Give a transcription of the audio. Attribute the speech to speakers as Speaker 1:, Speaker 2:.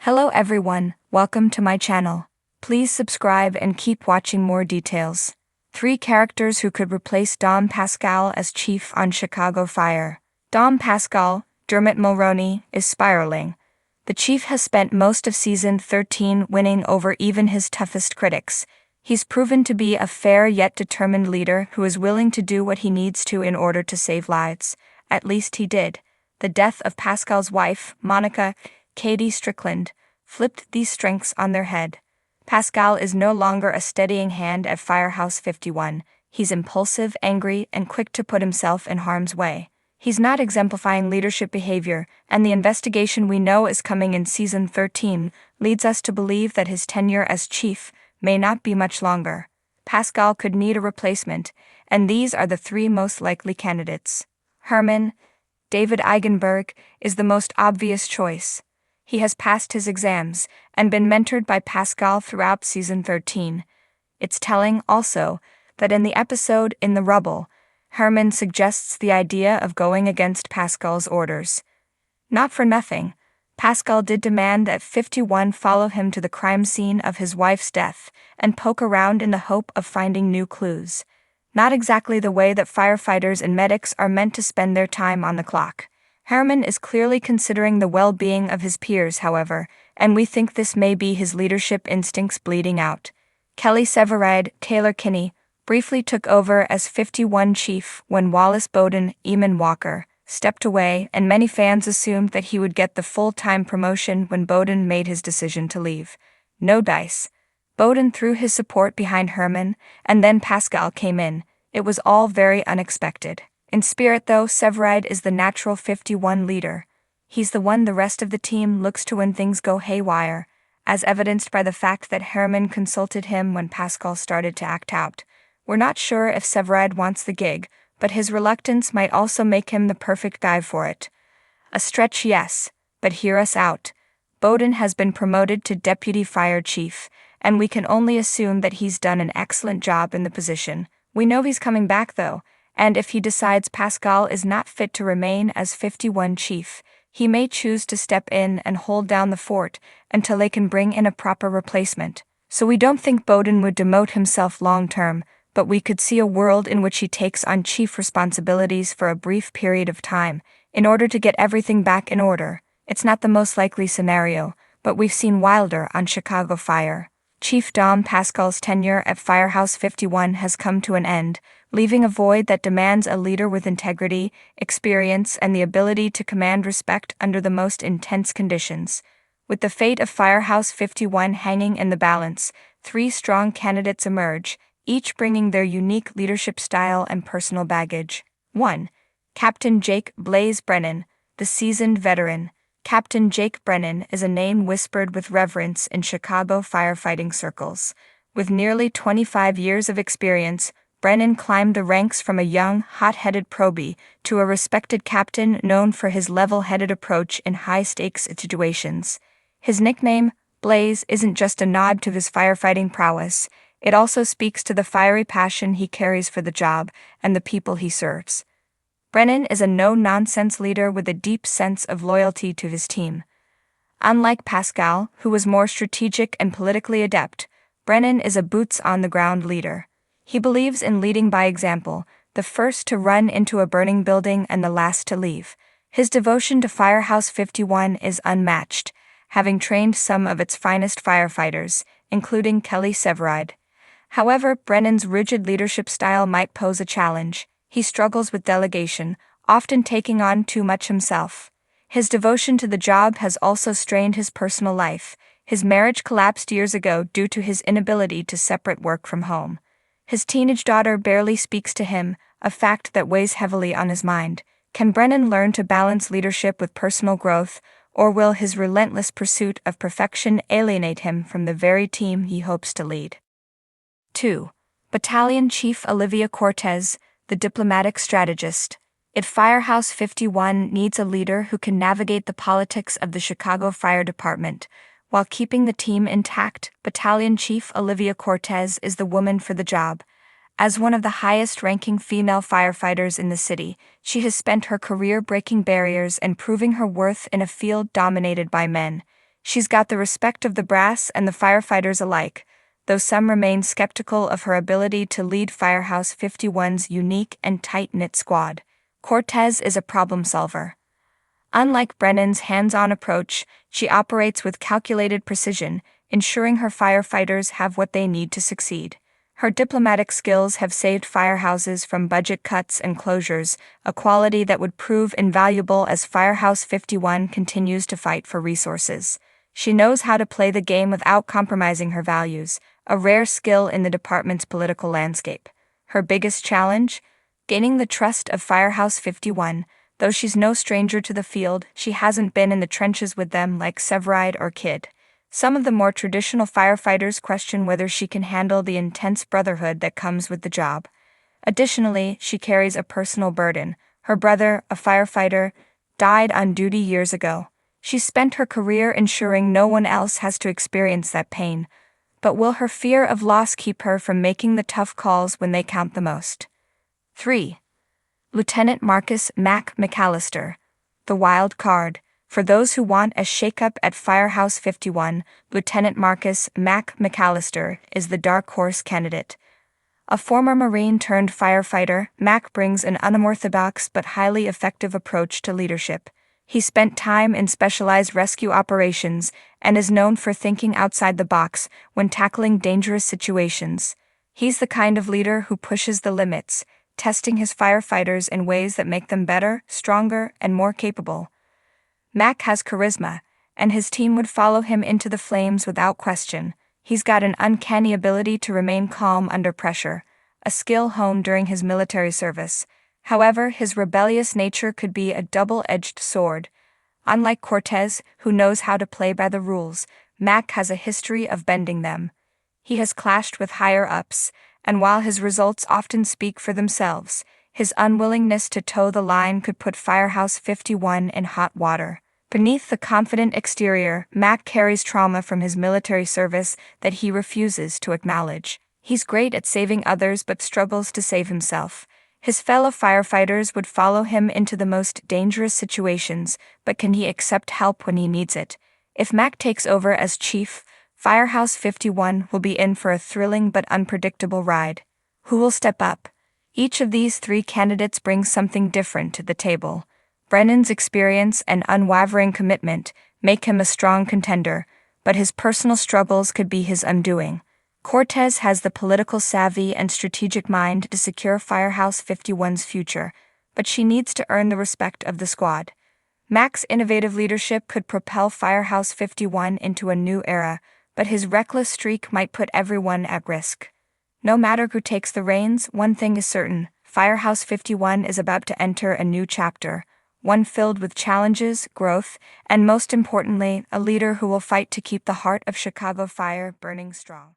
Speaker 1: Hello everyone, welcome to my channel. Please subscribe and keep watching more details. 3 characters who could replace Dom Pascal as chief on Chicago Fire. Dom Pascal, Dermot Mulroney, is spiraling. The chief has spent most of season 13 winning over even his toughest critics. He's proven to be a fair yet determined leader who is willing to do what he needs to in order to save lives. At least he did. The death of Pascal's wife, Monica, Katie Strickland, flipped these strengths on their head. Pascal is no longer a steadying hand at Firehouse 51. He's impulsive, angry, and quick to put himself in harm's way. He's not exemplifying leadership behavior, and the investigation we know is coming in season 13 leads us to believe that his tenure as chief may not be much longer. Pascal could need a replacement, and these are the 3 most likely candidates. Herman David Eigenberg is the most obvious choice. He has passed his exams and been mentored by Pascal throughout season 13. It's telling, also, that in the episode In the Rubble, Herman suggests the idea of going against Pascal's orders. Not for nothing, Pascal did demand that 51 follow him to the crime scene of his wife's death and poke around in the hope of finding new clues. Not exactly the way that firefighters and medics are meant to spend their time on the clock. Herman is clearly considering the well-being of his peers, however, and we think this may be his leadership instincts bleeding out. Kelly Severide, Taylor Kinney, briefly took over as 51 chief when Wallace Bowden, Eamon Walker, stepped away, and many fans assumed that he would get the full-time promotion when Bowden made his decision to leave. No dice. Bowden threw his support behind Herman, and then Pascal came in. It was all very unexpected. In spirit, though, Severide is the natural 51 leader. He's the one the rest of the team looks to when things go haywire, as evidenced by the fact that Herman consulted him when Pascal started to act out. We're not sure if Severide wants the gig, but his reluctance might also make him the perfect guy for it. A stretch, yes, but hear us out. Bowden has been promoted to deputy fire chief, and we can only assume that he's done an excellent job in the position. We know he's coming back, though, and if he decides Pascal is not fit to remain as 51 chief, he may choose to step in and hold down the fort until they can bring in a proper replacement. So we don't think Bowden would demote himself long-term, but we could see a world in which he takes on chief responsibilities for a brief period of time, in order to get everything back in order. It's not the most likely scenario, but we've seen wilder on Chicago Fire. Chief Dom Pascal's tenure at Firehouse 51 has come to an end, leaving a void that demands a leader with integrity, experience, and the ability to command respect under the most intense conditions. With the fate of Firehouse 51 hanging in the balance, 3 strong candidates emerge, each bringing their unique leadership style and personal baggage. 1. Captain Jake "Blaze" Brennan, the seasoned veteran. Captain Jake Brennan is a name whispered with reverence in Chicago firefighting circles. With nearly 25 years of experience, Brennan climbed the ranks from a young, hot-headed probie to a respected captain known for his level-headed approach in high-stakes situations. His nickname, Blaze, isn't just a nod to his firefighting prowess, it also speaks to the fiery passion he carries for the job and the people he serves. Brennan is a no-nonsense leader with a deep sense of loyalty to his team. Unlike Pascal, who was more strategic and politically adept, Brennan is a boots-on-the-ground leader. He believes in leading by example, the first to run into a burning building and the last to leave. His devotion to Firehouse 51 is unmatched, having trained some of its finest firefighters, including Kelly Severide. However, Brennan's rigid leadership style might pose a challenge. He struggles with delegation, often taking on too much himself. His devotion to the job has also strained his personal life. His marriage collapsed years ago due to his inability to separate work from home. His teenage daughter barely speaks to him, a fact that weighs heavily on his mind. Can Brennan learn to balance leadership with personal growth, or will his relentless pursuit of perfection alienate him from the very team he hopes to lead? 2. Battalion Chief Olivia Cortez, the diplomatic strategist. Firehouse 51 needs a leader who can navigate the politics of the Chicago Fire Department. While keeping the team intact, Battalion Chief Olivia Cortez is the woman for the job. As one of the highest-ranking female firefighters in the city, she has spent her career breaking barriers and proving her worth in a field dominated by men. She's got the respect of the brass and the firefighters alike, though some remain skeptical of her ability to lead Firehouse 51's unique and tight-knit squad. Cortez is a problem solver. Unlike Brennan's hands-on approach, she operates with calculated precision, ensuring her firefighters have what they need to succeed. Her diplomatic skills have saved firehouses from budget cuts and closures, a quality that would prove invaluable as Firehouse 51 continues to fight for resources. She knows how to play the game without compromising her values, a rare skill in the department's political landscape. Her biggest challenge? Gaining the trust of Firehouse 51. Though she's no stranger to the field, she hasn't been in the trenches with them like Severide or Kidd. Some of the more traditional firefighters question whether she can handle the intense brotherhood that comes with the job. Additionally, she carries a personal burden. Her brother, a firefighter, died on duty years ago. She spent her career ensuring no one else has to experience that pain. But will her fear of loss keep her from making the tough calls when they count the most? 3. Lieutenant Marcus "Mac" McAllister, the wild card. For those who want a shakeup at Firehouse 51, Lieutenant Marcus "Mac" McAllister is the dark horse candidate. A former Marine turned firefighter, Mac brings an unorthodox but highly effective approach to leadership. He spent time in specialized rescue operations and is known for thinking outside the box when tackling dangerous situations. He's the kind of leader who pushes the limits, testing his firefighters in ways that make them better, stronger, and more capable. Mac has charisma, and his team would follow him into the flames without question. He's got an uncanny ability to remain calm under pressure, a skill honed during his military service. However, his rebellious nature could be a double-edged sword. Unlike Cortez, who knows how to play by the rules, Mac has a history of bending them. He has clashed with higher-ups, and while his results often speak for themselves, his unwillingness to toe the line could put Firehouse 51 in hot water. Beneath the confident exterior, Mac carries trauma from his military service that he refuses to acknowledge. He's great at saving others but struggles to save himself. His fellow firefighters would follow him into the most dangerous situations, but can he accept help when he needs it? If Mac takes over as chief, Firehouse 51 will be in for a thrilling but unpredictable ride. Who will step up? Each of these 3 candidates brings something different to the table. Brennan's experience and unwavering commitment make him a strong contender, but his personal struggles could be his undoing. Cortez has the political savvy and strategic mind to secure Firehouse 51's future, but she needs to earn the respect of the squad. Mac's innovative leadership could propel Firehouse 51 into a new era, but his reckless streak might put everyone at risk. No matter who takes the reins, one thing is certain: Firehouse 51 is about to enter a new chapter, one filled with challenges, growth, and most importantly, a leader who will fight to keep the heart of Chicago Fire burning strong.